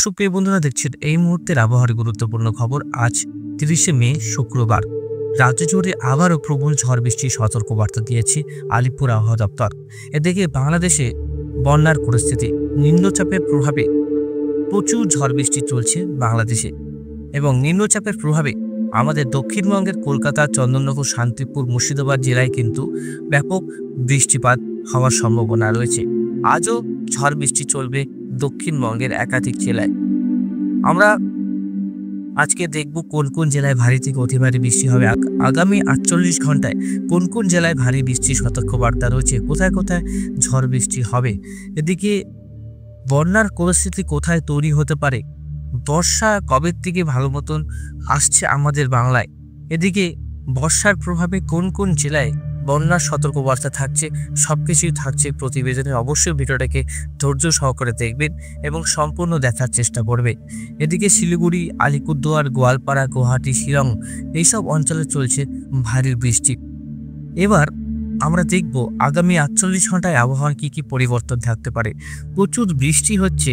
দর্শক প্রিয় বন্ধুরা, দেখছেন এই মুহূর্তের আবহাওয়ার গুরুত্বপূর্ণ খবর। আজ 30শে মে শুক্রবার রাজ্য জুড়ে আবারও প্রবল ঝড় বৃষ্টির সতর্কবার্তা দিয়েছে আলিপুর আবহাওয়া দপ্তর। এদিকে বাংলাদেশে বন্যার পরিস্থিতি, নিম্নচাপের প্রভাবে প্রচুর ঝড় বৃষ্টি চলছে বাংলাদেশে এবং নিম্নচাপের প্রভাবে আমাদের দক্ষিণবঙ্গের কলকাতা, চন্দননগর, শান্তিপুর, মুর্শিদাবাদ জেলায় কিন্তু ব্যাপক বৃষ্টিপাত হওয়ার সম্ভাবনা রয়েছে। আজও ঝড় বৃষ্টি চলবে দক্ষিণবঙ্গের একাধিক জেলায়। আমরা আজকে দেখব কোন কোন জেলায় ভারী থেকে অতি ভারী বৃষ্টি হবে, আগামী 48 ঘন্টায় কোন কোন জেলায় ভারী বৃষ্টির সতর্কবার্তা রয়েছে, কোথায় কোথায় ঝড় বৃষ্টি হবে। এদিকে বন্যার পরিস্থিতি কোথায় তৈরি হতে পারে, বর্ষা কবে থেকে ভালো মতন আসছে আমাদের বাংলায়। এদিকে বর্ষার প্রভাবে কোন কোন জেলায় বন্যার সতর্কবার্তা থাকছে, সবকিছুই থাকছে প্রতিবেদনে। অবশ্যই ভিডিওটাকে ধৈর্য সহকারে দেখবেন এবং সম্পূর্ণ দেখার চেষ্টা করবেন। এদিকে শিলিগুড়ি, আলিপুরদুয়ার, গোয়ালপাড়া, গুয়াহাটি, শিলং এইসব অঞ্চলে চলছে ভারী বৃষ্টি। এবার আমরা দেখব আগামী 48 ঘন্টায় আবহাওয়ার কি পরিবর্তন থাকতে পারে। প্রচুর বৃষ্টি হচ্ছে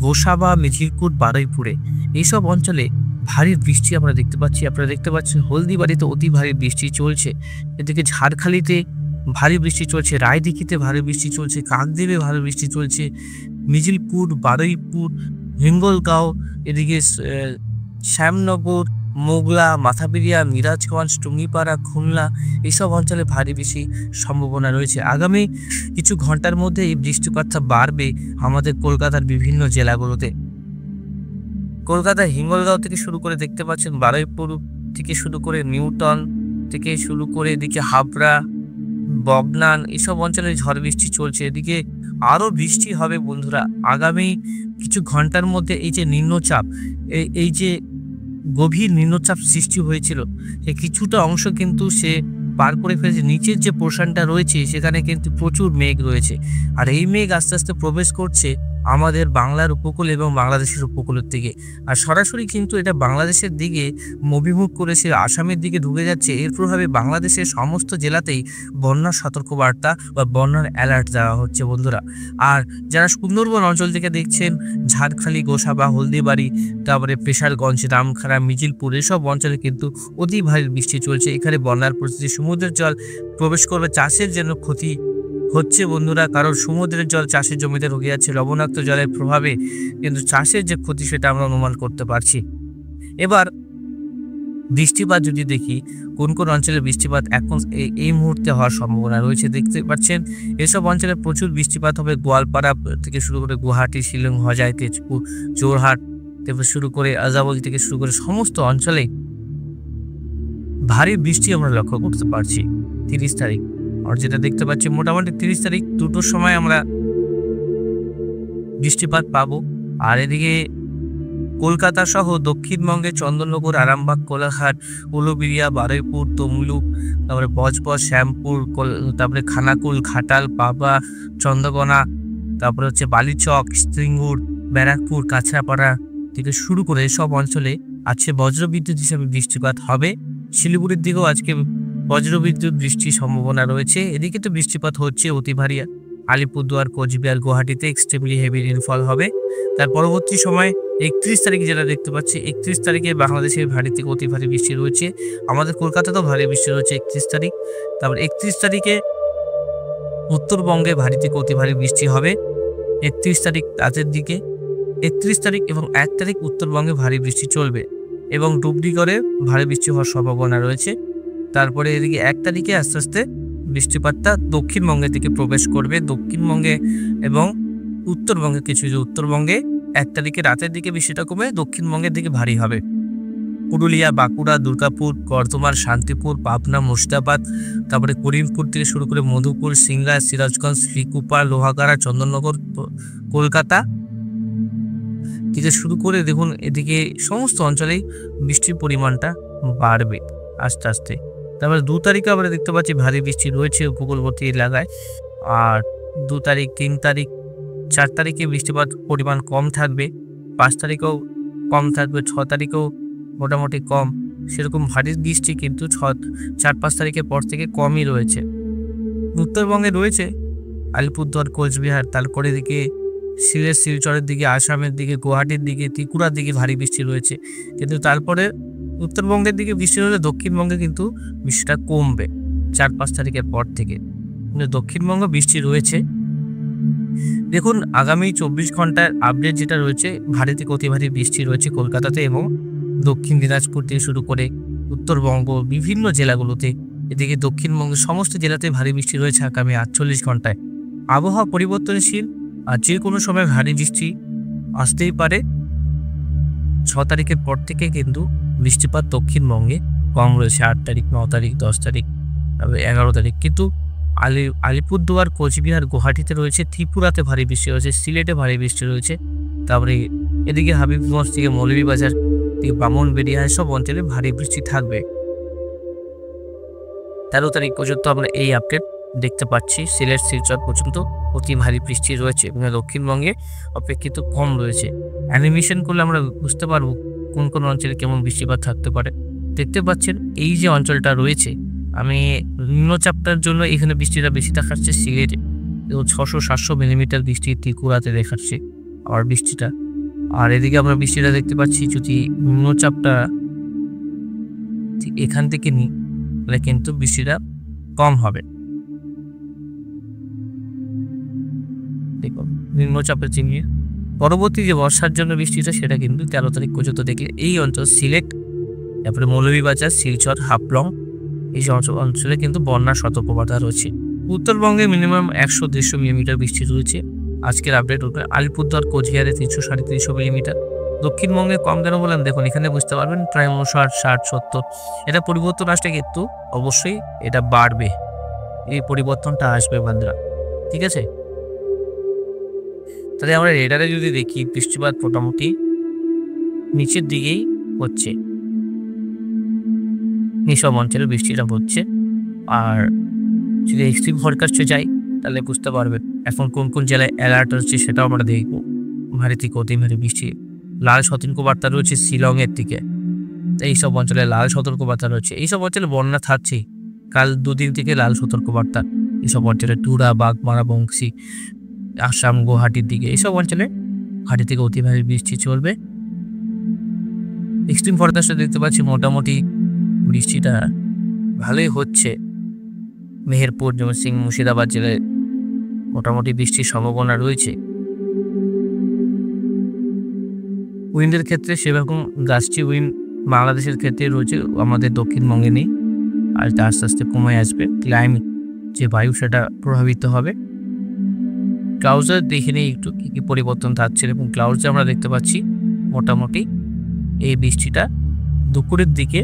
গোসাবা, মেদিনীপুর, বারুইপুরে, এইসব অঞ্চলে ভারী বৃষ্টি আমরা দেখতে পাচ্ছি। আপনারা দেখতে পাচ্ছেন হলদিবাড়িতে অতি ভারী বৃষ্টি চলছে। এদিকে ঝাড়খালিতে ভারী বৃষ্টি চলছে, রায়দিঘিতে ভারী বৃষ্টি চলছে, কাকদ্বীপে ভারী বৃষ্টি চলছে, মিজিলপুর, বারুইপুর, হিঙ্গলগাঁও, এদিকে শ্যামনগর, মোগলা, মাথাপিরিয়া, মিরাজগঞ্জ, টুঙ্গিপাড়া, খুলনা এইসব অঞ্চলে ভারী বৃষ্টির সম্ভাবনা রয়েছে। আগামী কিছু ঘন্টার মধ্যে এই বৃষ্টিপাতটা বাড়বে আমাদের কলকাতার বিভিন্ন জেলাগুলোতে। কলকাতার হিঙ্গলগাঁও থেকে শুরু করে দেখতে পাচ্ছেন বারুইপুর থেকে শুরু করে নিউটন থেকে শুরু করে এদিকে হাবড়া, বগনান এইসব অঞ্চলে ঝড় বৃষ্টি চলছে। এদিকে আরও বৃষ্টি হবে বন্ধুরা আগামী কিছু ঘন্টার মধ্যে। এই যে নিম্নচাপ, এই যে গভীর নিম্নচাপ সৃষ্টি হয়েছিল, কিছুটা অংশ কিন্তু সে পার করে ফেলেছে। নিচের যে পোর্শনটা রয়েছে সেখানে কিন্তু প্রচুর মেঘ রয়েছে, আর এই মেঘ আস্তে আস্তে প্রবেশ করছে আমাদের বাংলার উপকূল এবং বাংলাদেশের উপকূলের দিকে, আর সরাসরি কিন্তু এটা বাংলাদেশের দিকে অভিমুখ করে সে আসামের দিকে ঢুকে যাচ্ছে। এর প্রভাবে বাংলাদেশের সমস্ত জেলাতেই বন্যার সতর্কবার্তা বা বন্যার অ্যালার্ট দেওয়া হচ্ছে বন্ধুরা। আর যারা সুন্দরবন অঞ্চল থেকে দেখছেন, ঝাড়খালি, গোসাবা, হলদিবাড়ি, তারপরে পেশারগঞ্জ, রামখারা, মিজিলপুর এসব অঞ্চলে কিন্তু অতি ভারী বৃষ্টি চলছে। এখানে বন্যার পরিস্থিতি, সমুদ্রের জল প্রবেশ করবে, চাষের জন্য ক্ষতি হচ্ছে বন্ধুরা, কারণ সমুদ্রের জল চাষের জমিতে ঢুকে যাচ্ছে। লবণাক্ত জলের প্রভাবে কিন্তু চাষের যে ক্ষতি সেটা আমরা অনুমান করতে পারছি। এবার বৃষ্টিপাত যদি দেখি, কোন কোন অঞ্চলে বৃষ্টিপাত এখন এই মুহূর্তে হওয়ার সম্ভাবনা রয়েছে দেখতে পাচ্ছেন। এসব অঞ্চলে প্রচুর বৃষ্টিপাত হবে। গোয়ালপাড়া থেকে শুরু করে গুয়াহাটি, শিলং, হজাই, তেজপুর, জোরহাট থেকে শুরু করে আজাবল থেকে শুরু করে সমস্ত অঞ্চলে ভারী বৃষ্টি আমরা লক্ষ্য করতে পারছি 30 তারিখ। আর যেটা দেখতে পাচ্ছি মোটামুটি 30 তারিখ 2টোর সময় আমরা বৃষ্টিপাত পাবো। আর এদিকে কলকাতা সহ দক্ষিণবঙ্গে চন্দননগর, আরামবাগ, কোলাঘাট, উলুবেড়িয়া, বারুইপুর, তমলুক, তারপরে বজবজ, শ্যামপুর, তারপরে খানাকুল, ঘাটাল, পাবা, চন্দ্রকোনা, তারপরে হচ্ছে বালিচক, সিঙ্গুর, ব্যারাকপুর, কাছড়াপাড়া থেকে শুরু করে সব অঞ্চলে আজকে বজ্রবিদ্যুৎ হিসাবে বৃষ্টিপাত হবে। শিলিগুড়ির দিকেও আজকে বজ্রবিদ্যুৎ বৃষ্টির সম্ভাবনা রয়েছে। এদিকে তো বৃষ্টিপাত হচ্ছে অতি ভারী। আলিপুরদুয়ার, কোচবিহার, গুয়াহাটিতে এক্সট্রিমলি হেভি রেনফল হবে। তার পরবর্তী সময় 31 তারিখে যেটা দেখতে পাচ্ছি, 31 তারিখে বাংলাদেশের ভারী থেকে অতি ভারী বৃষ্টি রয়েছে। আমাদের কলকাতাতেও ভারী বৃষ্টি রয়েছে 31 তারিখ। তারপর 31 তারিখে উত্তরবঙ্গে ভারী থেকে অতি ভারী বৃষ্টি হবে 31 তারিখ রাতের দিকে। 31 তারিখ এবং 1 তারিখ উত্তরবঙ্গে ভারী বৃষ্টি চলবে এবং ডুবডিগড়ে ভারী বৃষ্টি হওয়ার সম্ভাবনা রয়েছে। তারপরে এদিকে 1 তারিখে আস্তে আস্তে বৃষ্টিপাতটা দক্ষিণবঙ্গের দিকে প্রবেশ করবে। দক্ষিণবঙ্গে এবং উত্তরবঙ্গে উত্তরবঙ্গে 1 তারিখে রাতের দিকে বৃষ্টিটা কমে দক্ষিণবঙ্গের দিকে ভারী হবে। পুরুলিয়া, বাঁকুড়া, দুর্গাপুর, বর্ধমান, শান্তিপুর, পাবনা, মুর্শিদাবাদ, তারপরে করিমপুর থেকে শুরু করে মধুপুর, সিংড়া, সিরাজগঞ্জ, শ্রীকুপা, লোহাগাড়া, চন্দননগর, কলকাতা থেকে শুরু করে দেখুন এদিকে সমস্ত অঞ্চলেই বৃষ্টির পরিমাণটা বাড়বে আস্তে আস্তে। তারপরে 2 তারিখে আমরা দেখতে পাচ্ছি ভারী বৃষ্টি রয়েছে উপকূলবর্তী এলাকায়। আর 2 তারিখ, 3 তারিখ, 4 তারিখে বৃষ্টিপাত পরিমাণ কম থাকবে, 5 তারিখেও কম থাকবে, 6 তারিখেও মোটামুটি কম। সেরকম ভারী বৃষ্টি কিন্তু 4-5 তারিখের পর থেকে কমই রয়েছে। উত্তরবঙ্গে রয়েছে আলিপুরদুয়ার, কোচবিহার, তারপরে এদিকে সিলেট শিলচরের দিকে, আসামের দিকে, গুয়াহাটির দিকে, ত্রিপুরার দিকে ভারী বৃষ্টি রয়েছে। কিন্তু তারপরে উত্তরবঙ্গের দিকে বৃষ্টি হলে দক্ষিণবঙ্গে কিন্তু বৃষ্টিটা কমবে 4-5 তারিখের পর থেকে। কিন্তু দক্ষিণবঙ্গে বৃষ্টি রয়েছে। দেখুন আগামী 24 ঘন্টার আপডেট যেটা রয়েছে, ভারী থেকে অতি ভারী বৃষ্টি রয়েছে কলকাতাতে এবং দক্ষিণ দিনাজপুর থেকে শুরু করে উত্তরবঙ্গ বিভিন্ন জেলাগুলোতে, এদিকে দক্ষিণবঙ্গের সমস্ত জেলাতে ভারী বৃষ্টি রয়েছে আগামী 48 ঘন্টায়। আবহাওয়া পরিবর্তনশীল আর যে কোনো সময় ভারী বৃষ্টি আসতেই পারে। 6 তারিখের পর থেকে কিন্তু বৃষ্টিপাত দক্ষিণবঙ্গে কম রয়েছে। 8 তারিখ, 9 তারিখ, 10 তারিখ, তারপরে 11 তারিখ। কিন্তু আলিপুরদুয়ার, কোচবিহার, গুয়াহাটিতে রয়েছে, ত্রিপুরাতে ভারী বৃষ্টি রয়েছে, সিলেটে ভারী বৃষ্টি রয়েছে। তারপরে এদিকে হাবিবগঞ্জ থেকে মৌলভীবাজার থেকে ব্রাহ্মণবাড়িয়া সব অঞ্চলে ভারী বৃষ্টি থাকবে। 13 তারিখ পর্যন্ত আমরা এই আপডেট দেখতে পাচ্ছি। সিলেট শিলচর পর্যন্ত অতি ভারী বৃষ্টি রয়েছে এবং দক্ষিণবঙ্গে অপেক্ষিত কম রয়েছে। অ্যানিমেশন করলে আমরা বুঝতে পারবো কোন কোন অঞ্চলে কেমন বৃষ্টিপাত থাকতে পারে। দেখতে পাচ্ছেন এই যে অঞ্চলটা রয়েছে, আমি নিম্নচাপটার জন্য এখানে বৃষ্টিটা বেশি দেখাচ্ছে সিলেটে, 600-700 মিলিমিটার বৃষ্টি ত্রিপুরাতে দেখাচ্ছে আবার বৃষ্টিটা। আর এদিকে আমরা বৃষ্টিটা দেখতে পাচ্ছি, যদি নিম্নচাপটা ঠিক এখান থেকে নিই তাহলে কিন্তু বৃষ্টিটা কম হবে। দেখুন নিম্নচাপের চিহ্ন পরবর্তী যে বর্ষার জন্য বৃষ্টিটা সেটা কিন্তু 13 তারিখ পর্যন্ত দেখলে এই অঞ্চল সিলেট, তারপরে মৌলভীবাজার, শিলচর, হাফলং এই অঞ্চলে কিন্তু বন্যার সতর্কবার্তা রয়েছে। উত্তরবঙ্গে মিনিমাম 100-150 মিলিমিটার বৃষ্টি রয়েছে। আজকের আপডেট হবে আলিপুরদুয়ার, কোচবিহারে 300-350 মিলিমিটার। দক্ষিণবঙ্গে কম কেন বললাম, দেখুন এখানে বুঝতে পারবেন প্রায় 59-60-70। এটা পরিবর্তন আসলে কিন্তু অবশ্যই এটা বাড়বে, এই পরিবর্তনটা আসবে বন্ধুরা, ঠিক আছে। তাহলে আমরা রেডারে যদি দেখি বৃষ্টিপাত মোটামুটি নিচের দিকেই হচ্ছে, এইসব অঞ্চলে বৃষ্টিটা হচ্ছে। আর যদি এক্সট্রিম ফরকাস্টে যাই তাহলে বুঝতে পারবেন এখন কোন কোন জেলায় অ্যালার্ট হচ্ছে সেটাও আমরা দেখব। ভারী থেকে অতি ভারী বৃষ্টি, লাল সতর্কবার্তা রয়েছে শিলংয়ের দিকে, এইসব অঞ্চলে লাল সতর্কবার্তা রয়েছে। এইসব অঞ্চলে বন্যা থাকছেই, কাল 2 দিন থেকে লাল সতর্কবার্তা এইসব অঞ্চলে টুরা, বাগমারা, বংশী, আসাম, গুয়াহাটির দিকে এইসব অঞ্চলে ভারী থেকে অতি ভারী বৃষ্টি চলবে। এক্সট্রিম ফরকাস্টে দেখতে পাচ্ছি মোটামুটি বৃষ্টিটা ভালোই হচ্ছে। মেহেরপুর, জয়সিং, মুর্শিদাবাদ জেলায় মোটামুটি বৃষ্টির সম্ভাবনা রয়েছে। উইন্ডের ক্ষেত্রে সেরকম গাছটি উইন্ড বাংলাদেশের ক্ষেত্রে রয়েছে, আমাদের দক্ষিণবঙ্গে নেই, আর আস্তে আস্তে কমে আসবে। ক্লাইমেট যে বায়ু সেটা প্রভাবিত হবে। ক্লাউডসের দেখে নিই একটু কী কী পরিবর্তন থাকছে। এবং ক্লাউডসে আমরা দেখতে পাচ্ছি মোটামুটি এই বৃষ্টিটা দুপুরের দিকে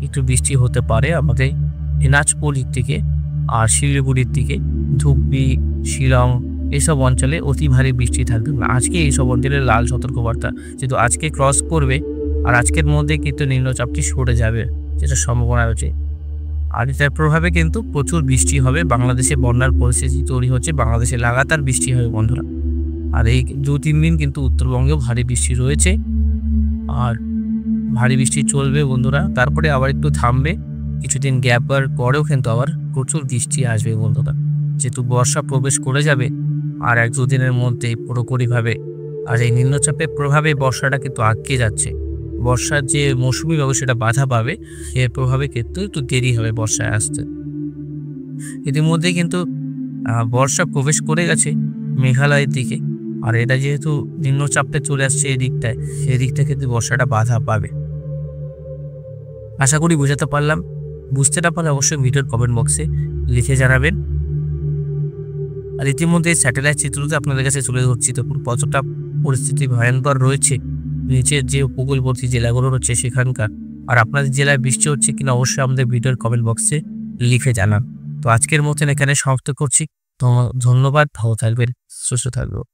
একটু বৃষ্টি হতে পারে আমাদের দিনাজপুরের দিকে আর শিলিগুড়ির দিকে, ধুবড়ি, শিলং এসব অঞ্চলে অতি ভারী বৃষ্টি থাকবে। আজকে এইসব অঞ্চলে লাল সতর্কবার্তা, যেহেতু আজকে ক্রস করবে আর আজকের মধ্যে কিন্তু নিম্নচাপটি সরে যাবে, যেটা সম্ভাবনা রয়েছে। আর এটার প্রভাবে কিন্তু প্রচুর বৃষ্টি হবে, বাংলাদেশে বন্যার পরিস্থিতি তৈরি হচ্ছে, বাংলাদেশে লাগাতার বৃষ্টি হবে বন্ধুরা। আর এই 2-3 দিন কিন্তু উত্তরবঙ্গেও ভারী বৃষ্টি রয়েছে, আর ভারী বৃষ্টি চলবে বন্ধুরা। তারপরে আবার একটু থামবে, কিছুদিন গ্যাপ পরেও কিন্তু আবার প্রচুর বৃষ্টি আসবে বন্ধুরা, যেহেতু বর্ষা প্রবেশ করে যাবে আর 1-2 দিনের মধ্যে পুরোপুরিভাবে। আর এই নিম্নচাপের প্রভাবে বর্ষাটা কিন্তু আটকে যাচ্ছে, বর্ষার যে মৌসুমি বায়ু সেটা বাধা পাবে, এর প্রভাবে কিন্তু একটু দেরি হবে বর্ষায় আসতে। ইতিমধ্যে কিন্তু বর্ষা প্রবেশ করে গেছে মেঘালয়ের দিকে, আর এটা যেহেতু নিম্নচাপটা চলে আসছে এই দিকটা কিন্তু বর্ষাটা বাধা পাবে। আশা করি বোঝাতে পারলাম। বুঝতে না পারলে অবশ্যই ভিডিওর কমেন্ট বক্সে লিখে জানাবেন। আর ইতিমধ্যে স্যাটেলাইট চিত্রতে আপনাদের কাছে তুলে ধরছি, তখন কতটা পরিস্থিতি ভয়ঙ্কর রয়েছে নিচের যে উপকূলবর্তী জেলাগুলো রয়েছে সেখানকার। আর আপনাদের জেলায় বৃষ্টি হচ্ছে কিনা অবশ্যই আমাদের ভিডিওর কমেন্ট বক্সে লিখে জানান। তো আজকের মতন এখানে সমাপ্ত করছি। ধন্যবাদ, ভালো থাকবেন, সুস্থ থাকবেন।